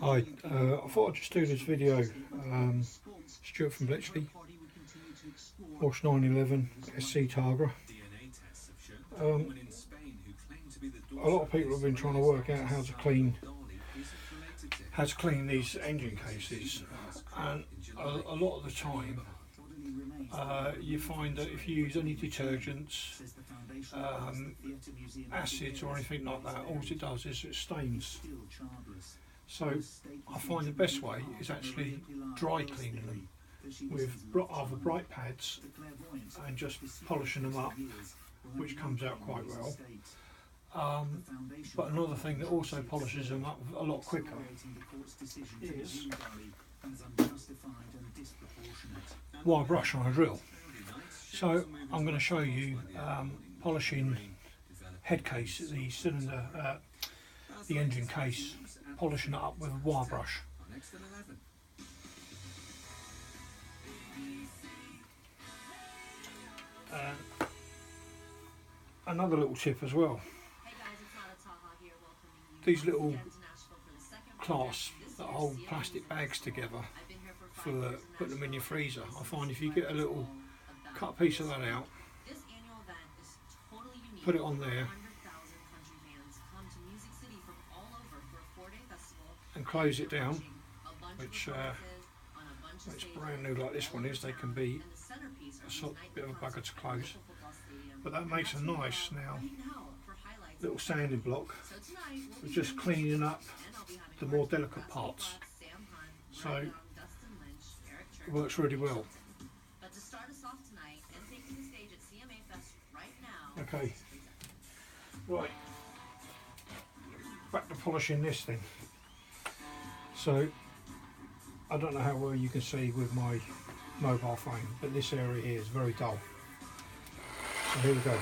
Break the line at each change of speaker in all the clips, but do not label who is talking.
Hi, I thought I'd just do this video. Stuart from Bletchley, Porsche 911 SC Targa. A lot of people have been trying to work out how to clean these engine cases, and a lot of the time you find that if you use any detergents, acids or anything like that, all it does is it stains. So I find the best way is actually dry cleaning them with either bright pads and just polishing them up, which comes out quite well. But another thing that also polishes them up a lot quicker is wire brush on a drill. So I'm going to show you polishing head case, the cylinder, the engine case, polishing it up with a wire brush. Another little tip as well. These little clasps that hold plastic bags together for putting them in your freezer, I find if you get a little cut piece of that out, put it on there and close it down, which it's brand new like this one is, they can be a bit of a bugger to close, but that makes a nice now little sanding block for just cleaning up the more delicate parts. So it works really well. Okay, right, back to polishing this thing. So I don't know how well you can see with my mobile phone, but this area here is very dull. So here we go.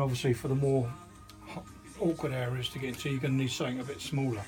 obviously for the more awkward areas to get into, you're going to need something a bit smaller.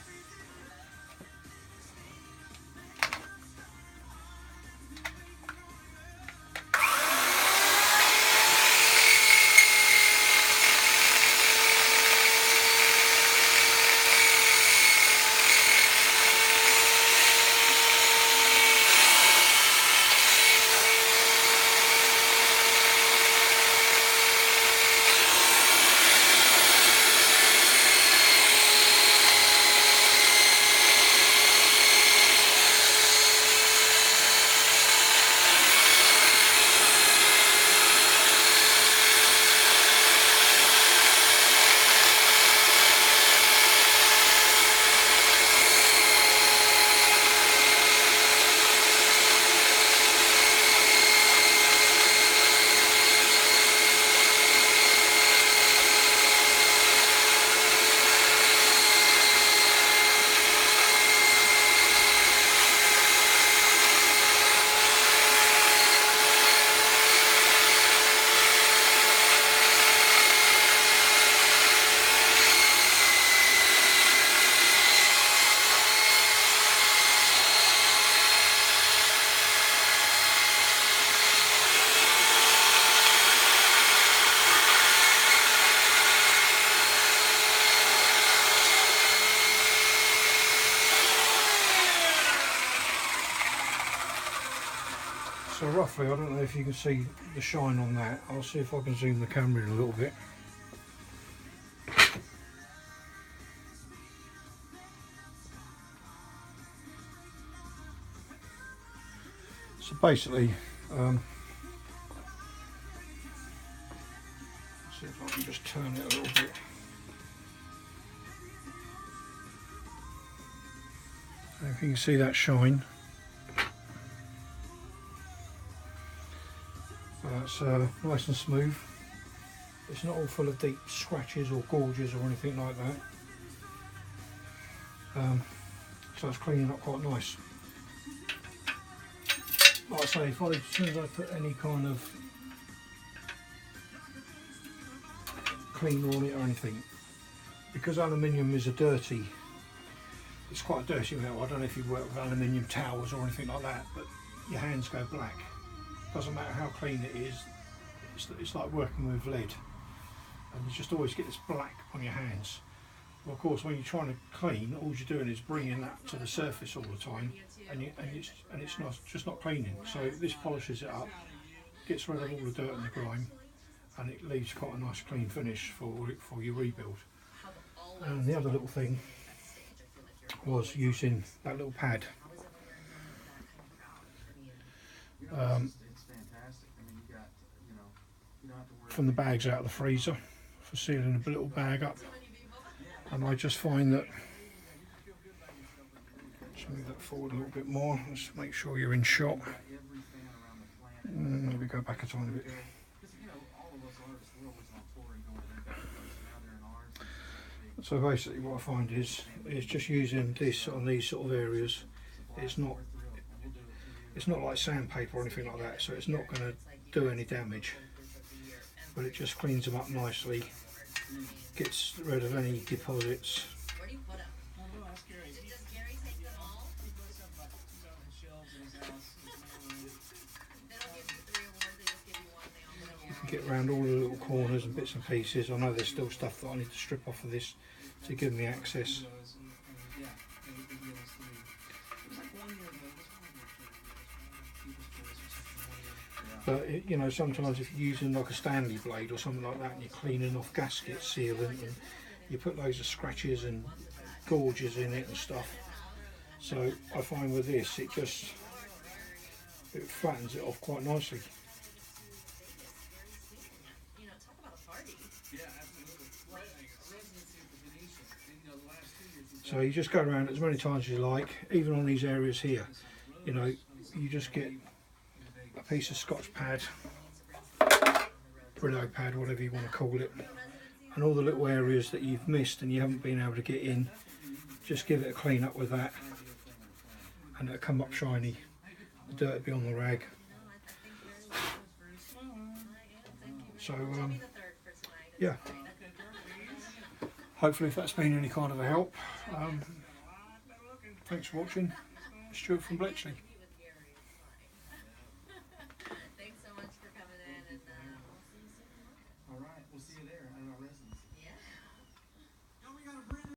So roughly, I don't know if you can see the shine on that. I'll see if I can zoom the camera in a little bit. So basically, see if I can just turn it a little bit. If you can see that shine. It's nice and smooth. It's not all full of deep scratches or gorges or anything like that. So it's cleaning up quite nice. Like I say, as soon as I put any kind of cleaner on it or anything, because aluminium is it's quite a dirty metal. I don't know if you work with aluminium towels or anything like that, but your hands go black. Doesn't matter how clean it is, it's like working with lead, and you just always get this black on your hands. Well, of course, when you're trying to clean, all you're doing is bringing that to the surface all the time, and it's not cleaning. So this polishes it up, gets rid of all the dirt and the grime, and it leaves quite a nice clean finish for your rebuild. And the other little thing was using that little pad. From the bags out of the freezer for sealing a little bag up, and I just find that, just move that forward a little bit more, just make sure you're in shot, and maybe go back a tiny bit. So basically what I find is just using this on these sort of areas, it's not like sandpaper or anything like that, so it's not going to do any damage, but it just cleans them up nicely, gets rid of any deposits. You can get around all the little corners and bits and pieces. I know there's still stuff that I need to strip off of this to give me access. But you know, sometimes if you're using like a Stanley blade or something like that and you're cleaning off gasket sealant, and you put loads of scratches and gorges in it and stuff. So I find with this, it flattens it off quite nicely. So you just go around as many times as you like, even on these areas here. You know, you just get a piece of Scotch pad, Brillo pad, whatever you want to call it, and all the little areas that you've missed and you haven't been able to get in, just give it a clean up with that, and it'll come up shiny. The dirt will be on the rag. yeah, hopefully if that's been any kind of a help. Thanks for watching. Stuart from Bletchley.